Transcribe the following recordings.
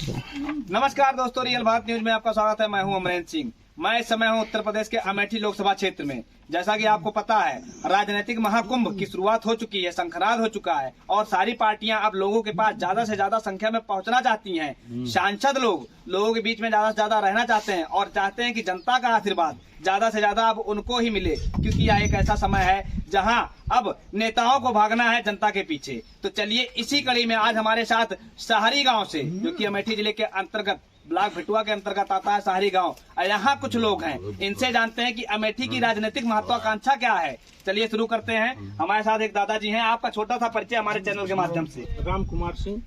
नमस्कार दोस्तों, real Bharat news में आपका स्वागत है। मैं हूं अमरेंद्र सिंह। मैं इस समय हूं उत्तर प्रदेश के अमेठी लोकसभा क्षेत्र में। जैसा कि आपको पता है, राजनीतिक महाकुंभ की शुरुआत हो चुकी है, शंखनाद हो चुका है और सारी पार्टियां अब लोगों के पास ज्यादा से ज्यादा संख्या में पहुंचना चाहती हैं। सांसद लोगों के बीच में ज्यादा से ज्यादा रहना चाहते हैं और चाहते हैं कि जनता का आशीर्वाद ज्यादा से ज्यादा अब उनको ही मिले, क्योंकि यह एक ऐसा समय है जहां अब नेताओं को भागना है जनता के पीछे। तो चलिए, इसी कड़ी में आज हमारे साथ शहरी गांव से, जो कि अमेठी जिले के अंतर्गत ब्लॉक भटुआ के अंतर्गत आता है शहरी गांव, यहाँ कुछ लोग हैं। इनसे जानते हैं कि अमेठी की राजनीतिक महत्वाकांक्षा क्या है। चलिए शुरू करते हैं। हमारे साथ एक दादाजी हैं। आपका छोटा सा परिचय हमारे चैनल के माध्यम से। राम कुमार सिंह,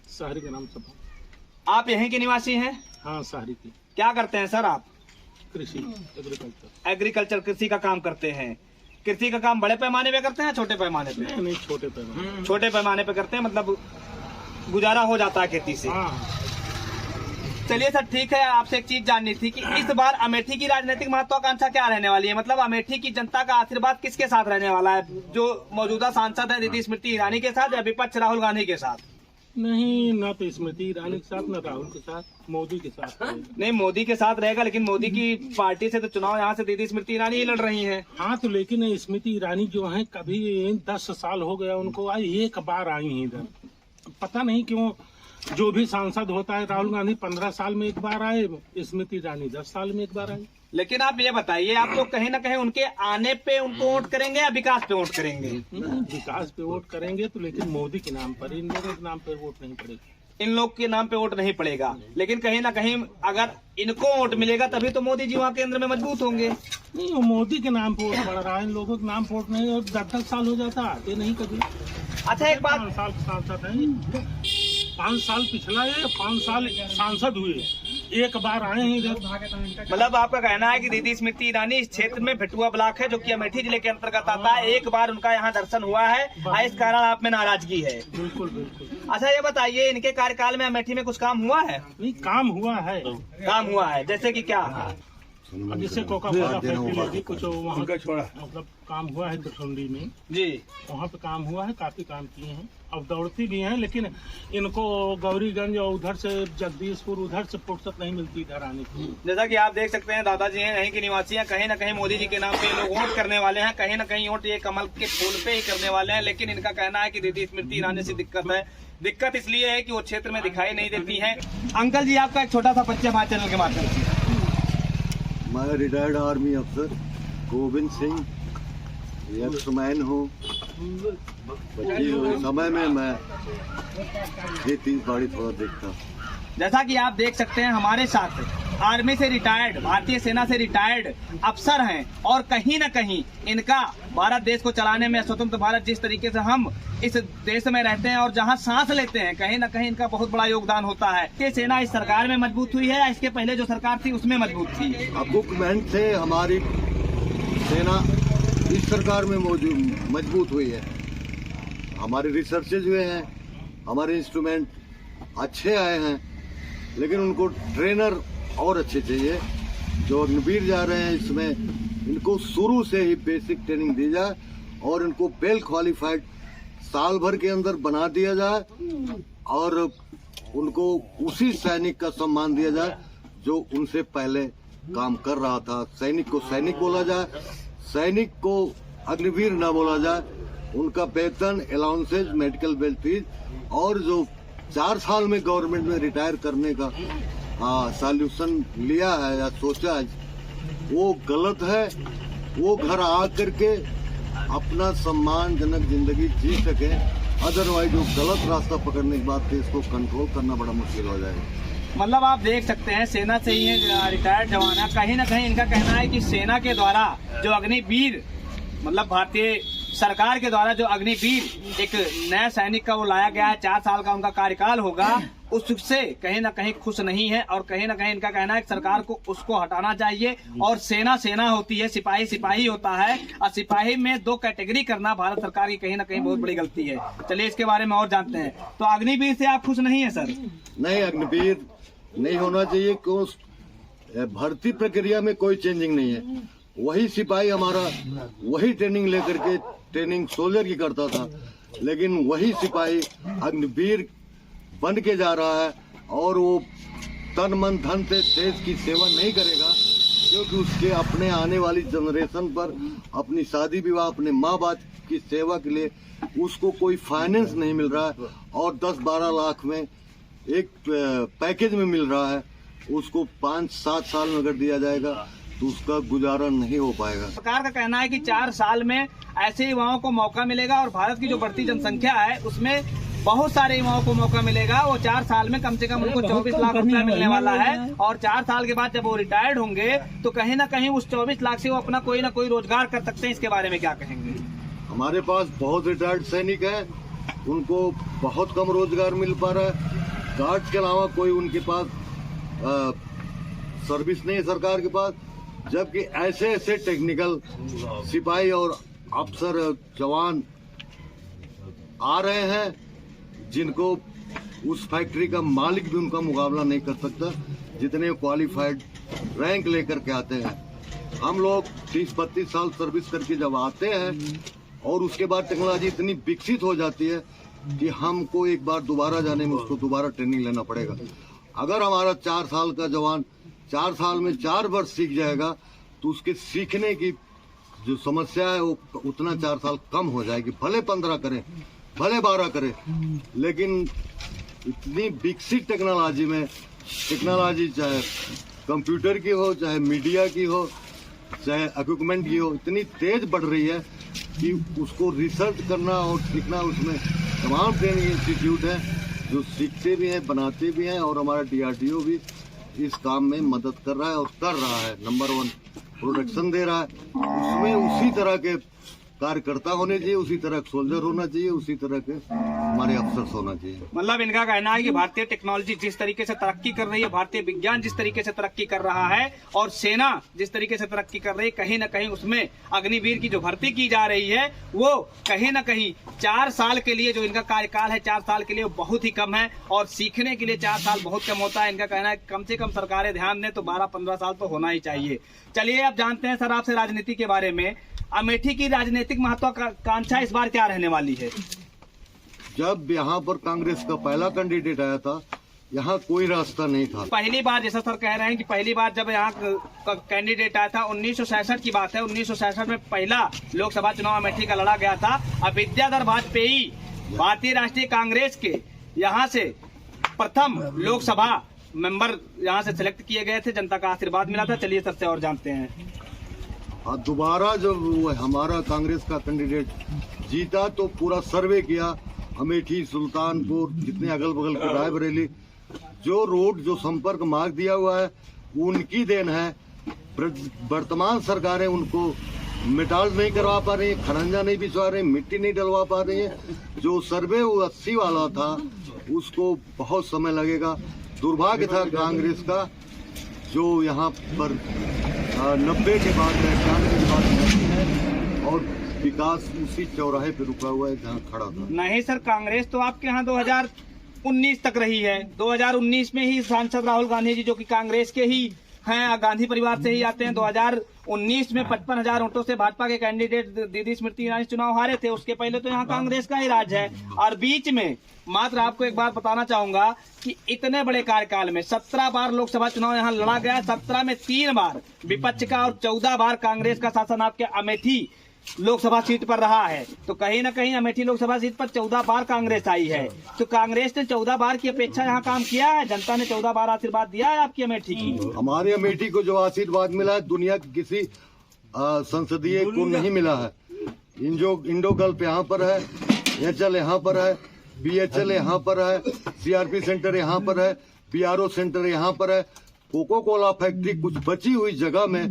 शहरी ग्राम सभा। आप यहीं के निवासी हैं? हाँ, शहरी की। क्या करते हैं सर आप? कृषि, एग्रीकल्चर, कृषि का काम करते हैं। कृषि का काम बड़े पैमाने पे करते हैं, छोटे पैमाने पे? नहीं, छोटे पैमाने। छोटे पैमाने पे करते हैं, मतलब गुजारा हो जाता है खेती से। चलिए सर, ठीक है। आपसे एक चीज जाननी थी कि इस बार अमेठी की राजनीतिक महत्वाकांक्षा क्या रहने वाली है? मतलब अमेठी की जनता का आशीर्वाद किसके साथ रहने वाला है? जो मौजूदा सांसद है दीदी स्मृति ईरानी के साथ या विपक्ष राहुल गांधी के साथ? नहीं, न तो स्मृति ईरानी के साथ, न राहुल के साथ, मोदी के साथ। नहीं, मोदी के साथ रहेगा, लेकिन मोदी की पार्टी से तो चुनाव यहाँ से दीदी स्मृति ईरानी ही लड़ रही हैं। हाँ, तो लेकिन स्मृति ईरानी जो है, कभी 10 साल हो गया उनको, आई एक बार आई है इधर। पता नहीं क्यों जो भी सांसद होता है, राहुल गांधी 15 साल में एक बार आए, स्मृति ईरानी 10 साल में एक बार आई। लेकिन आप ये बताइए, आप तो कहीं ना कहीं उनके आने पे उनको वोट करेंगे या विकास पे वोट करेंगे? विकास पे वोट करेंगे, तो लेकिन मोदी के नाम पर, इन लोगों के नाम पर वोट नहीं पड़ेगा। इन लोग के नाम पे वोट नहीं पड़ेगा, लेकिन कहीं ना कहीं अगर इनको वोट मिलेगा तभी तो मोदी जी वहाँ केंद्र में मजबूत होंगे। नहीं, वो मोदी के नाम पे वोट पड़ रहा है, इन लोगों के नाम पे वोट नहीं। और 10 साल हो जाता, आते नहीं कभी। अच्छा, एक बात, 5 साल सांसद है, 5 साल पिछला है, 5 साल सांसद हुए, एक बार आए हैं इधर। मतलब आपका कहना है कि दीदी स्मृति ईरानी इस क्षेत्र में भटुआ ब्लॉक है, जो कि अमेठी जिले के अंतर्गत आता है, एक बार उनका यहाँ दर्शन हुआ है, इस कारण आप में नाराजगी है? बिल्कुल बिल्कुल। अच्छा, ये बताइए, इनके कार्यकाल में अमेठी में कुछ काम हुआ है? नहीं, काम हुआ है। काम हुआ है, जैसे कि क्या? जिससे कोका कोला फैक्ट्री लगी, कुछ वहाँ का छोड़ा, मतलब काम हुआ है ठंडी में जी, वहाँ पे काम हुआ है, काफी काम किए हैं। अब दौड़ती भी हैं, लेकिन इनको गौरीगंज और उधर से जगदीशपुर, उधर से फुर्सत नहीं मिलती इधर आने की। जैसा कि आप देख सकते हैं, दादाजी हैं, यहीं के निवासी हैं। कहीं ना कहीं मोदी जी के नाम पे लोग वोट करने वाले हैं, कहीं ना कहीं वोट ये कमल के फूल पे ही करने वाले हैं। लेकिन इनका कहना है कि दीदी स्मृति ईरानी से दिक्कत है। दिक्कत इसलिए है कि वो क्षेत्र में दिखाई नहीं देती है। अंकल जी, आपका एक छोटा सा परिचय हमारे चैनल के माध्यम से। मैं रिटायर्ड आर्मी अफसर गोविंद सिंह, एक्समैन हूँ। बचे हुए समय में मैं खेती बाड़ी थोड़ा देखता। जैसा कि आप देख सकते हैं, हमारे साथ आर्मी से रिटायर्ड, भारतीय सेना से रिटायर्ड अफसर हैं और कहीं न कहीं इनका भारत देश को चलाने में, स्वतंत्र भारत जिस तरीके से हम इस देश में रहते हैं और जहां सांस लेते हैं, कहीं न कहीं इनका बहुत बड़ा योगदान होता है। ये सेना इस सरकार में मजबूत हुई है या इसके पहले जो सरकार थी उसमें मजबूत थी? अकुकमेंट से हमारी सेना इस सरकार में मजबूत हुई है। हमारे रिसर्चेज हुए हैं, हमारे इंस्ट्रूमेंट अच्छे आए हैं, लेकिन उनको ट्रेनर और अच्छे चाहिए। जो अग्निवीर जा रहे हैं, इसमें इनको शुरू से ही बेसिक ट्रेनिंग दी जाए और इनको वेल क्वालिफाइड साल भर के अंदर बना दिया जाए और उनको उसी सैनिक का सम्मान दिया जाए जो उनसे पहले काम कर रहा था। सैनिक को सैनिक बोला जाए, सैनिक को अग्निवीर न बोला जाए। उनका वेतन, अलाउंसेज, मेडिकल बिल फीस और जो 4 साल में गवर्नमेंट में रिटायर करने का सॉल्यूशन लिया है या सोचा है, वो गलत है। वो घर आ करके अपना सम्मानजनक जिंदगी जी सके, अदरवाइज वो गलत रास्ता पकड़ने के बाद देश को कंट्रोल करना बड़ा मुश्किल हो जाएगा। मतलब आप देख सकते हैं, सेना से ही रिटायर्ड जवान है, कहीं ना कहीं इनका कहना है कि सेना के द्वारा जो अग्निवीर, मतलब भारतीय सरकार के द्वारा जो अग्निवीर एक नया सैनिक का वो लाया गया है, 4 साल का उनका कार्यकाल होगा, उससे कहीं ना कहीं खुश नहीं है और कहीं ना कहीं इनका कहना है कि सरकार को उसको हटाना चाहिए। और सेना सेना होती है, सिपाही सिपाही होता है, और सिपाही में 2 कैटेगरी करना भारत सरकार की कहीं ना कहीं बहुत बड़ी गलती है। चलिए इसके बारे में और जानते हैं। तो अग्निवीर से आप खुश नहीं है सर? नहीं, अग्निवीर नहीं होना चाहिए। क्यों? भर्ती प्रक्रिया में कोई चेंजिंग नहीं है। वही सिपाही हमारा वही ट्रेनिंग लेकर के ट्रेनिंग सोल्जर की करता था, लेकिन वही सिपाही अग्निवीर बन के जा रहा है और वो तन मन धन से देश की सेवा नहीं करेगा, क्योंकि उसके अपने आने वाली जनरेशन पर अपनी शादी विवाह, अपने माँ बाप की सेवा के लिए उसको कोई फाइनेंस नहीं मिल रहा है और 10-12 लाख में एक पैकेज में मिल रहा है, उसको 5-7 साल में अगर दिया जाएगा तो उसका गुजारा नहीं हो पाएगा। सरकार का कहना है कि 4 साल में ऐसे युवाओं को मौका मिलेगा और भारत की जो बढ़ती जनसंख्या है उसमें बहुत सारे युवाओं को मौका मिलेगा। वो 4 साल में कम से कम उनको 24 लाख रुपया मिलने वाला है और 4 साल के बाद जब वो रिटायर्ड होंगे तो कहीं ना कहीं उस 24 लाख से वो अपना कोई ना कोई रोजगार कर सकते हैं। इसके बारे में क्या कहेंगे? हमारे पास बहुत रिटायर्ड सैनिक हैं, उनको बहुत कम रोजगार मिल पा रहा है। गार्ड्स के अलावा कोई उनके पास सर्विस नहीं है सरकार के पास, जबकि ऐसे ऐसे टेक्निकल सिपाही और अफसर जवान आ रहे हैं जिनको उस फैक्ट्री का मालिक भी उनका मुकाबला नहीं कर सकता, जितने क्वालिफाइड रैंक लेकर के आते हैं। हम लोग 30-32 साल सर्विस करके जब आते हैं और उसके बाद टेक्नोलॉजी इतनी विकसित हो जाती है कि हमको एक बार दोबारा जाने में उसको दोबारा ट्रेनिंग लेना पड़ेगा। अगर हमारा 4 साल का जवान 4 साल में 4 वर्ष सीख जाएगा तो उसके सीखने की जो समस्या है वो उतना 4 साल कम हो जाएगी। भले 15 करें, भले 12 करें, लेकिन इतनी विकसित टेक्नोलॉजी में, टेक्नोलॉजी चाहे कंप्यूटर की हो, चाहे मीडिया की हो, चाहे इक्विपमेंट की हो, इतनी तेज बढ़ रही है कि उसको रिसर्च करना और सीखना, उसमें तमाम ट्रेनिंग इंस्टीट्यूट हैं जो सीखते भी हैं, बनाते भी हैं और हमारा DRDO भी इस काम में मदद कर रहा है और कर रहा है। नंबर 1 प्रोडक्शन दे रहा है। उसमें उसी तरह के कार्यकर्ता होने चाहिए, उसी तरह के सोल्जर होना चाहिए, उसी तरह के हमारे अफसर होना चाहिए। मतलब इनका कहना है कि भारतीय टेक्नोलॉजी जिस तरीके से तरक्की कर रही है, भारतीय विज्ञान जिस तरीके से तरक्की कर रहा है और सेना जिस तरीके से तरक्की कर रही है, कहीं ना कहीं उसमें अग्निवीर की जो भर्ती की जा रही है वो कहीं ना कहीं 4 साल के लिए जो इनका कार्यकाल है 4 साल के लिए बहुत ही कम है और सीखने के लिए 4 साल बहुत कम होता है। इनका कहना है कम से कम सरकारें ध्यान दें तो 12-15 साल तो होना ही चाहिए। चलिए अब जानते हैं सर आपसे राजनीति के बारे में। अमेठी की राजनीतिक महत्वाकांक्षा इस बार क्या रहने वाली है? जब यहाँ पर कांग्रेस का पहला कैंडिडेट आया था, यहाँ कोई रास्ता नहीं था। पहली बार, जैसा सर कह रहे हैं कि पहली बार जब यहाँ कैंडिडेट आया था 1966 की बात है, 1966 में पहला लोकसभा चुनाव अमेठी का लड़ा गया था। अब विद्याधर वाजपेयी भारतीय राष्ट्रीय कांग्रेस के यहाँ से प्रथम लोकसभा मेंबर यहाँ से सिलेक्ट किए गए थे, जनता का आशीर्वाद मिला था। चलिए सर से और जानते हैं। दोबारा जब हमारा कांग्रेस का कैंडिडेट जीता तो पूरा सर्वे किया, अमेठी, सुल्तानपुर, जितने अगल बगल के रायबरेली, जो रोड, जो संपर्क मार्ग दिया हुआ है उनकी देन है। वर्तमान सरकारें उनको मेटाल नहीं करवा पा रही है, खरंजा नहीं बिछवा रही, मिट्टी नहीं डलवा पा रही है। जो सर्वे 80 वाला था उसको बहुत समय लगेगा। दुर्भाग्य था कांग्रेस का जो यहाँ पर 90 के बाद 91 के बाद है और विकास उसी चौराहे पे रुका हुआ है जहाँ खड़ा था। नहीं सर, कांग्रेस तो आपके यहाँ 2019 तक रही है। 2019 में ही सांसद राहुल गांधी जी, जो कि कांग्रेस के ही हैं, गांधी परिवार से ही आते हैं, 2019 में 55,000 वोटों से भाजपा के कैंडिडेट दीदी स्मृति ईरानी चुनाव हारे थे। उसके पहले तो यहाँ कांग्रेस का ही राज है। और बीच में मात्र आपको एक बात बताना चाहूंगा कि इतने बड़े कार्यकाल में 17 बार लोकसभा चुनाव यहाँ लड़ा गया। 17 में 3 बार विपक्ष का और 14 बार कांग्रेस का शासन आपके अमेठी लोकसभा सीट पर रहा है। तो कहीं ना कहीं अमेठी लोकसभा सीट पर 14 बार कांग्रेस आई है। तो कांग्रेस ने 14 बार की अपेक्षा यहाँ काम किया है। जनता ने 14 बार आशीर्वाद दिया है आपकी अमेठी की। हमारे अमेठी को जो आशीर्वाद मिला है दुनिया की किसी संसदीय को नहीं मिला है। इंडो गल्फ यहाँ पर है, HL यहाँ पर है, BHL यहाँ पर है, CRP सेंटर यहाँ पर है, PRO सेंटर यहाँ पर है। कोको कोला फैक्ट्री कुछ बची हुई जगह में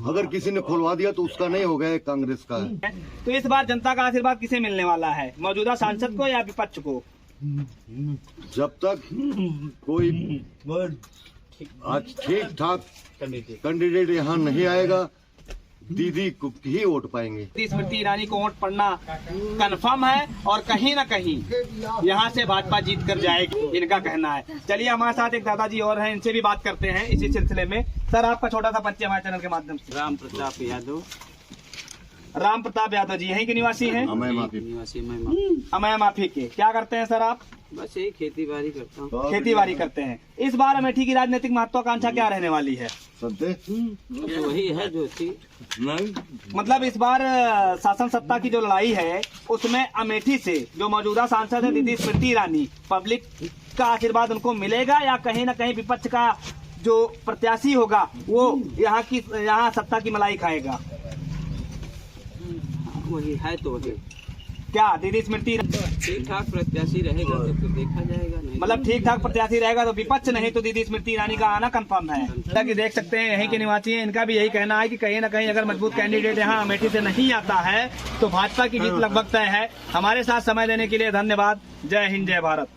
अगर किसी ने खुलवा दिया तो उसका नहीं हो गया, कांग्रेस का है। तो इस बार जनता का आशीर्वाद किसे मिलने वाला है, मौजूदा सांसद को या विपक्ष को? जब तक कोई आज ठीक ठाक कैंडिडेट यहाँ नहीं आएगा, दीदी को ही वोट पाएंगे। स्मृति ईरानी को वोट पड़ना कंफर्म है और कहीं ना कहीं यहाँ से भाजपा जीत कर जाएगी, इनका कहना है। चलिए हमारे साथ एक दादाजी और हैं, इनसे भी बात करते हैं इसी सिलसिले में। सर आपका छोटा सा परिचय हमारे चैनल के माध्यम से। राम प्रताप यादव। राम प्रताप यादव जी यहीं के निवासी हैं? अमय माफी अमय माफी के क्या करते हैं सर आप? बस यही खेती बाड़ी करता हूँ। खेती बाड़ी करते हैं। इस बार अमेठी की राजनीतिक महत्वाकांक्षा क्या रहने वाली है? सत्य बस वही है जो थी। मतलब इस बार शासन सत्ता की जो लड़ाई है उसमें अमेठी से जो मौजूदा सांसद है दीदी स्मृति ईरानी, पब्लिक का आशीर्वाद उनको मिलेगा या कहीं ना कहीं विपक्ष का जो प्रत्याशी होगा वो यहाँ सत्ता की मलाई खाएगा? वही है तो वही। क्या दीदी स्मृति ठीक ठाक प्रत्याशी रहेगा तो देखा जाएगा। नहीं मतलब ठीक ठाक प्रत्याशी रहेगा तो विपक्ष, नहीं तो दीदी स्मृति ईरानी का आना कंफर्म है। कि देख सकते हैं यहीं के निवासी हैं, इनका भी यही कहना है कि कहीं ना कहीं अगर मजबूत कैंडिडेट यहाँ अमेठी से नहीं आता है तो भाजपा की जीत लगभग तय है। हमारे साथ समय देने के लिए धन्यवाद। जय हिंद, जय भारत।